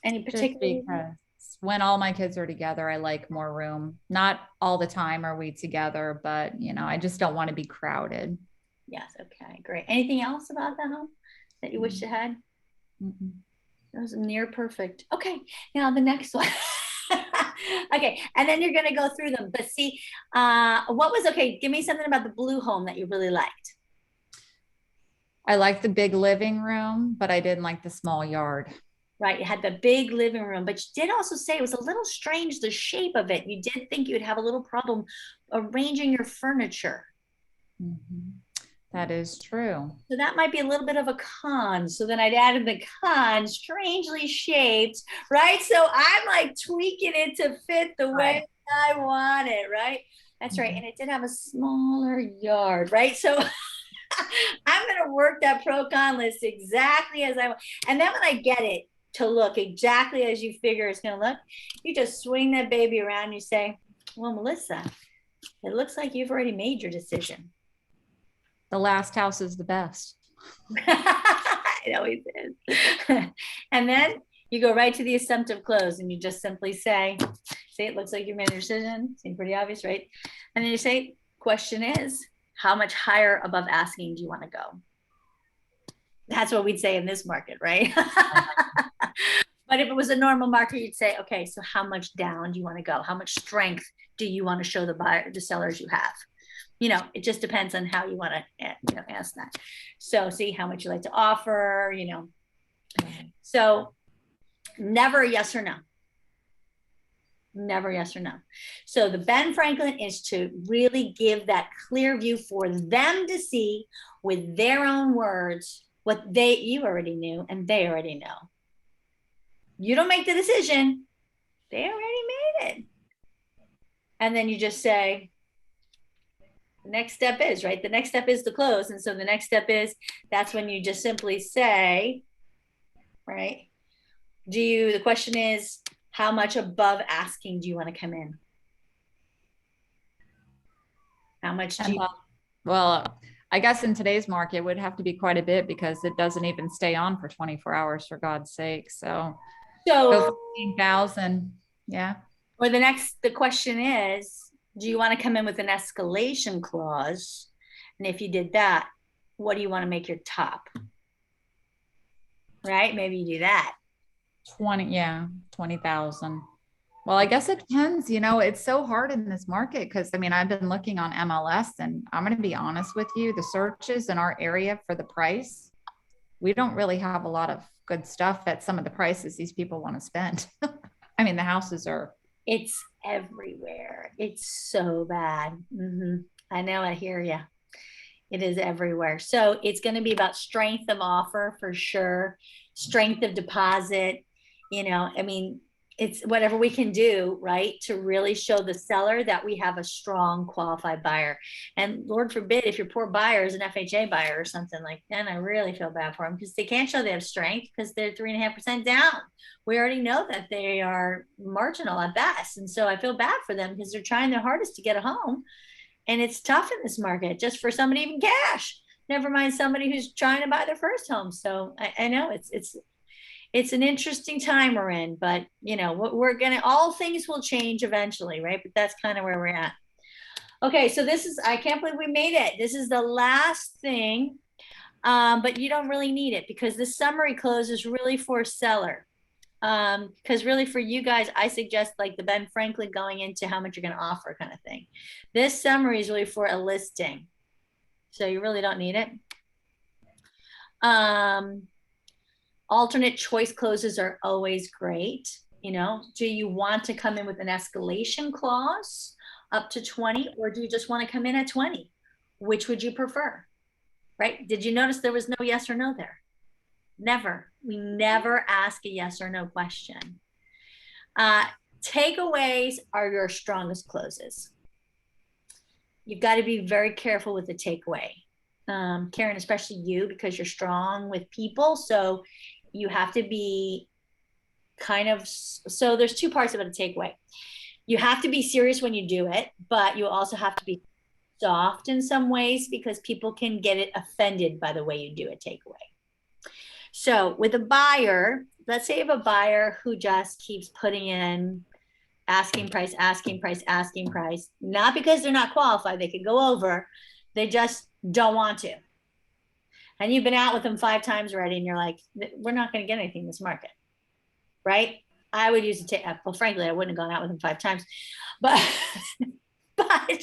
any particular? Just because when all my kids are together, I like more room. Not all the time are we together, but I just don't want to be crowded. Yes. Okay, great. Anything else about that home that you wish it had? Mm-mm. It was near perfect. Okay, now the next one. Okay, and then you're going to go through them. But see, okay, give me something about the blue home that you really liked. I like the big living room, but I didn't like the small yard. Right, you had the big living room, but you did also say it was a little strange, the shape of it. You did think you would have a little problem arranging your furniture. Mm-hmm. That is true. So that might be a little bit of a con. So then I'd added the con, strangely shaped, right? So I'm like tweaking it to fit the way I want it, right? That's right. And it did have a smaller yard, right? So I'm going to work that pro con list exactly as I want. And then when I get it to look exactly as you figure it's going to look, you just swing that baby around and you say, well, Melissa, it looks like you've already made your decision. The last house is the best. It always is. And then you go right to the assumptive close and you just simply say, it looks like you made a decision. Seems pretty obvious, right? And then you say, question is, how much higher above asking do you want to go? That's what we'd say in this market, right? But if it was a normal market, you'd say, okay, so how much down do you want to go? How much strength do you want to show the sellers you have? It just depends on how you want to, ask that. So see how much you like to offer, So never a yes or no. Never yes or no. So the Ben Franklin is to really give that clear view for them to see with their own words what you already knew and they already know. You don't make the decision. They already made it. And then you just say, the next step is, right? The next step is the close. And so the next step is, that's when you just simply say, right? The question is, how much above asking do you want to come in? How much do you? Well, I guess in today's market, it would have to be quite a bit because it doesn't even stay on for 24 hours, for God's sake. So go 15,000. Yeah. Or the question is, do you want to come in with an escalation clause? And if you did that, what do you want to make your top? Right? Maybe you do that. 20,000. Well, I guess it depends. It's so hard in this market because I've been looking on MLS and I'm going to be honest with you, the searches in our area for the price, we don't really have a lot of good stuff at some of the prices these people want to spend. The houses are. It's everywhere. It's so bad. I know. I hear you. It is everywhere. So it's going to be about strength of offer for sure. Strength of deposit. It's whatever we can do, right, to really show the seller that we have a strong qualified buyer. And Lord forbid, if your poor buyer is an FHA buyer or something like that, I really feel bad for them because they can't show they have strength because they're 3.5% down. We already know that they are marginal at best. And so I feel bad for them because they're trying their hardest to get a home And it's tough in this market just for somebody even cash, never mind somebody who's trying to buy their first home. So I know it's an interesting time we're in, but you know, we're gonna, all things will change eventually, right? But that's kind of where we're at. Okay, so this is, I can't believe we made it. This is the last thing, but you don't really need it because the summary close is really for seller. Because really for you guys, I suggest like the Ben Franklin going into how much you're going to offer kind of thing. This summary is really for a listing. So you really don't need it. Alternate choice closes are always great. You know, do you want to come in with an escalation clause up to 20, or do you just want to come in at 20? Which would you prefer? Right? Did you notice there was no yes or no there? Never. We never ask a yes or no question. Takeaways are your strongest closes. You've got to be very careful with the takeaway. Karen, especially you, because you're strong with people. So you have to be kind of, so there's two parts of it, a takeaway. You have to be serious when you do it, but you also have to be soft in some ways because people can get it offended by the way you do a takeaway. So with a buyer, let's say you have a buyer who just keeps putting in asking price, not because they're not qualified, they could go over, they just don't want to. And you've been out with them 5 times already and you're like, we're not going to get anything in this market, right? I would use a well, frankly, I wouldn't have gone out with them 5 times, but but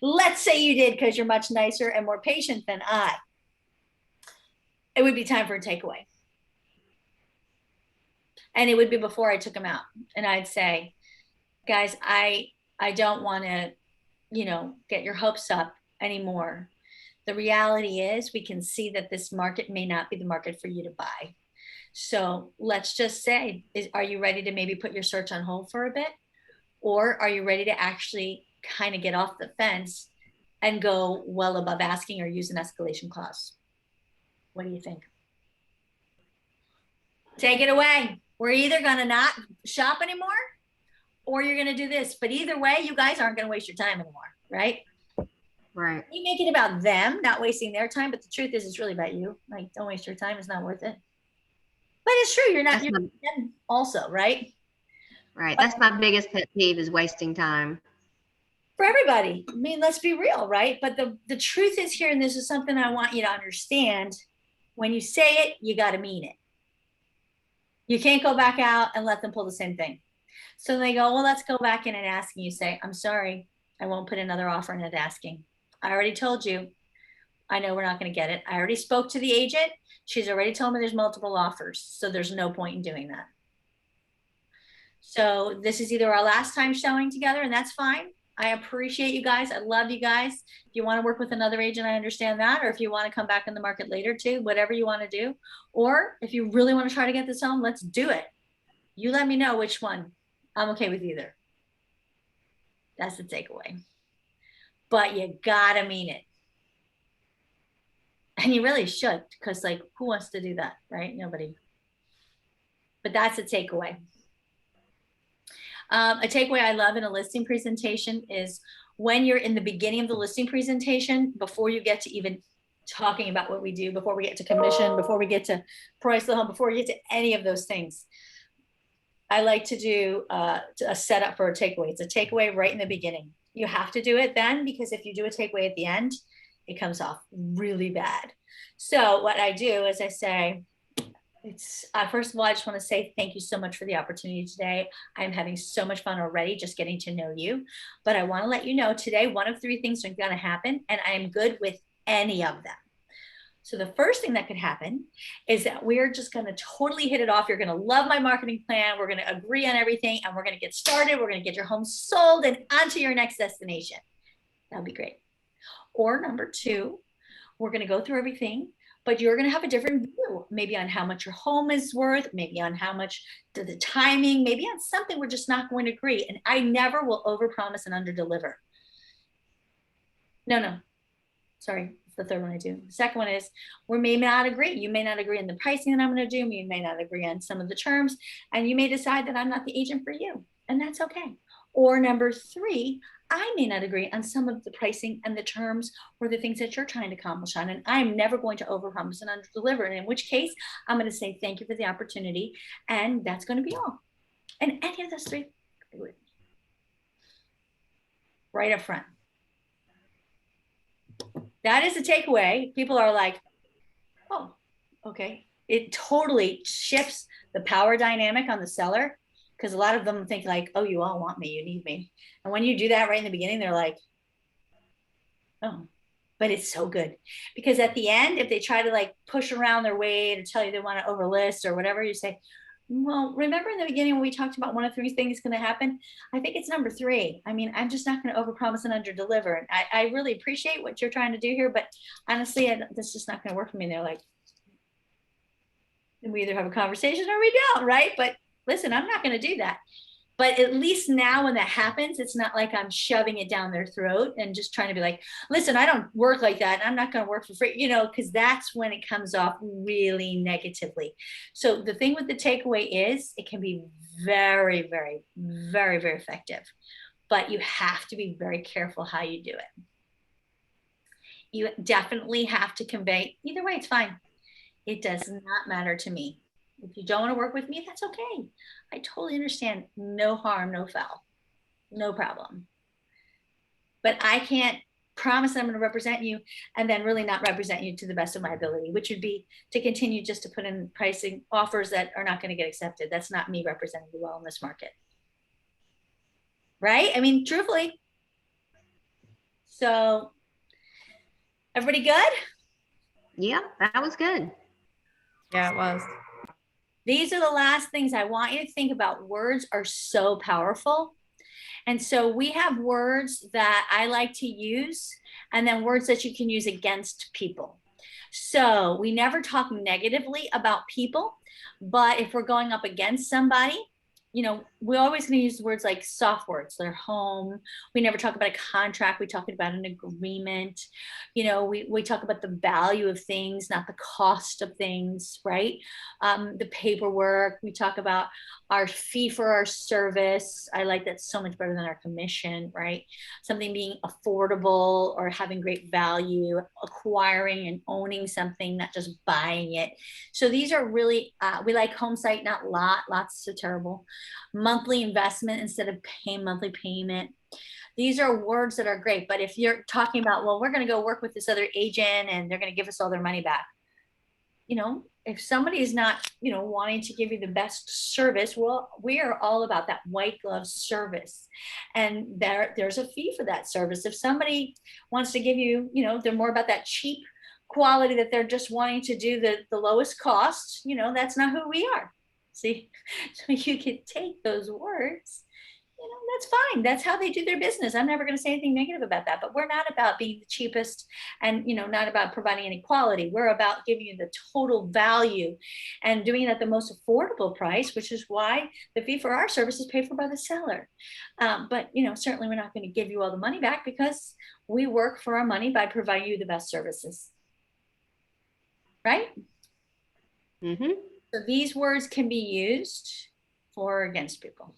let's say you did because you're much nicer and more patient than I. It would be time for a takeaway. And it would be before I took them out. And I'd say, guys, I don't want to, you know, get your hopes up anymore. The reality is we can see that this market may not be the market for you to buy. So let's just say, are you ready to maybe put your search on hold for a bit? Or are you ready to actually kind of get off the fence and go well above asking or use an escalation clause? What do you think? Take it away. We're either going to not shop anymore or you're going to do this. But either way, you guys aren't going to waste your time anymore, right? Right. You make it about them, not wasting their time. But the truth is, it's really about you. Like, don't waste your time. It's not worth it. But it's true. You're not, you're them also, right? Right. That's my biggest pet peeve is wasting time. For everybody. I mean, let's be real, right? But the truth is here, and this is something I want you to understand. When you say it, you got to mean it. You can't go back out and let them pull the same thing. So they go, well, let's go back in and ask. And you say, I'm sorry, I won't put another offer in at asking. I already told you. I know we're not going to get it. I already spoke to the agent. She's already told me there's multiple offers. So there's no point in doing that. So this is either our last time showing together, and that's fine. I appreciate you guys. I love you guys. If you want to work with another agent, I understand that. Or if you want to come back in the market later too, whatever you want to do. Or if you really want to try to get this home, let's do it. You let me know which one. I'm okay with either. That's the takeaway. But you gotta mean it. And you really should, because like, who wants to do that, right? Nobody. But that's a takeaway. A takeaway I love in a listing presentation is when you're in the beginning of the listing presentation, before you get to even talking about what we do, before we get to commission, before we get to price the home, before we get to any of those things, I like to do a setup for a takeaway. It's a takeaway right in the beginning. You have to do it then, because if you do a takeaway at the end, it comes off really bad. So what I do is I say, first of all, I just want to say thank you so much for the opportunity today. I'm having so much fun already just getting to know you. But I want to let you know today, one of 3 things are going to happen, and I am good with any of them. So the first thing that could happen is that we're just going to totally hit it off. You're going to love my marketing plan. We're going to agree on everything, and we're going to get started. We're going to get your home sold and onto your next destination. That'll be great. Or number 2, we're going to go through everything, but you're going to have a different view, maybe on how much your home is worth, maybe on how much the timing, maybe on something we're just not going to agree. And I never will overpromise and underdeliver. No. Sorry, it's the third one I do. The second one is we may not agree. You may not agree on the pricing that I'm going to do. You may not agree on some of the terms, and you may decide that I'm not the agent for you, and that's okay. Or number 3, I may not agree on some of the pricing and the terms or the things that you're trying to accomplish on. And I'm never going to overpromise and underdeliver. And in which case, I'm going to say thank you for the opportunity. And that's going to be all. And any of those three, right up front. That is the takeaway. People are like, oh, okay. It totally shifts the power dynamic on the seller, because a lot of them think like, oh, you all want me, you need me. And when you do that right in the beginning, they're like, oh, but it's so good. Because at the end, if they try to like push around their way to tell you they want to overlist or whatever, you say, well, remember in the beginning when we talked about one of three things going to happen? I think it's number 3. I mean, I'm just not going to overpromise and underdeliver. And I really appreciate what you're trying to do here, but honestly, that's just not going to work for me. And they're like, we either have a conversation or we don't, right? But listen, I'm not going to do that. But at least now when that happens, it's not like I'm shoving it down their throat and just trying to be like, listen, I don't work like that. And I'm not going to work for free, you know, because that's when it comes off really negatively. So the thing with the takeaway is it can be very, very, very, very effective. But you have to be very careful how you do it. You definitely have to convey, either way, it's fine. It does not matter to me. If you don't want to work with me, that's okay. I totally understand. No harm, no foul. No problem. But I can't promise I'm going to represent you and then really not represent you to the best of my ability, which would be to continue just to put in pricing offers that are not going to get accepted. That's not me representing you well in this market. Right? I mean, truthfully. So, everybody good? Yeah, that was good. Yeah, it was. These are the last things I want you to think about. Words are so powerful. And so we have words that I like to use, and then words that you can use against people. So we never talk negatively about people, but if we're going up against somebody, you know, we're always going to use words like soft words, their home. We never talk about a contract. We talk about an agreement. You know, we talk about the value of things, not the cost of things, right? The paperwork. We talk about our fee for our service. I like that so much better than our commission, right? Something being affordable or having great value, acquiring and owning something, not just buying it. So these are really, we like home site, not lot. Lots are terrible. Monthly investment instead of paying monthly payment. These are words that are great. But if you're talking about, well, we're going to go work with this other agent and they're going to give us all their money back. You know, if somebody is not, you know, wanting to give you the best service, well, we are all about that white glove service. And there's a fee for that service. If somebody wants to give you, you know, they're more about that cheap quality that they're just wanting to do the lowest cost, you know, that's not who we are. See, so you can take those words, you know, that's fine. That's how they do their business. I'm never going to say anything negative about that, but we're not about being the cheapest and, you know, not about providing any quality. We're about giving you the total value and doing it at the most affordable price, which is why the fee for our service is paid for by the seller. But, you know, certainly we're not going to give you all the money back because we work for our money by providing you the best services. Right? Mm-hmm. So these words can be used for or against people.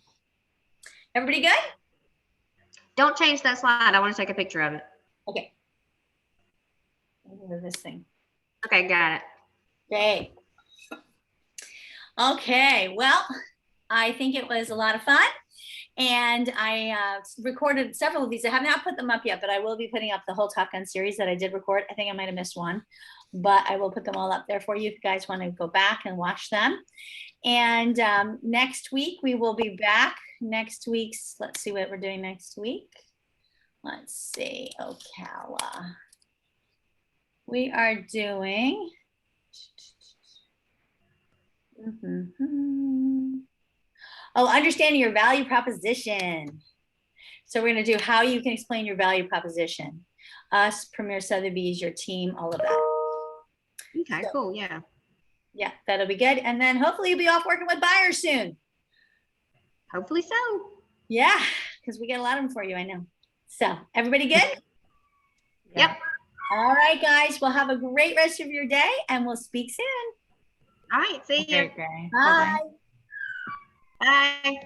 Everybody good? Don't change that slide. I want to take a picture of it. Okay. This thing. Okay, got it. Great. Okay, well, I think it was a lot of fun. And I recorded several of these. I have not put them up yet, but I will be putting up the whole Top Gun series that I did record. I think I might have missed one, but I will put them all up there for you if you guys want to go back and watch them. And next week, we will be back. Next week's, let's see what we're doing next week. Let's see, Ocala. We are doing, understanding your value proposition. So we're going to do how you can explain your value proposition. Us, Premier Sotheby's, your team, all of that. Okay, so, cool, yeah. Yeah, that'll be good. And then hopefully you'll be off working with buyers soon. Hopefully so. Yeah, because we get a lot of them for you, I know. So everybody good? Yep. All right, guys. Well, have a great rest of your day and we'll speak soon. All right, see you. Okay. Bye. Bye.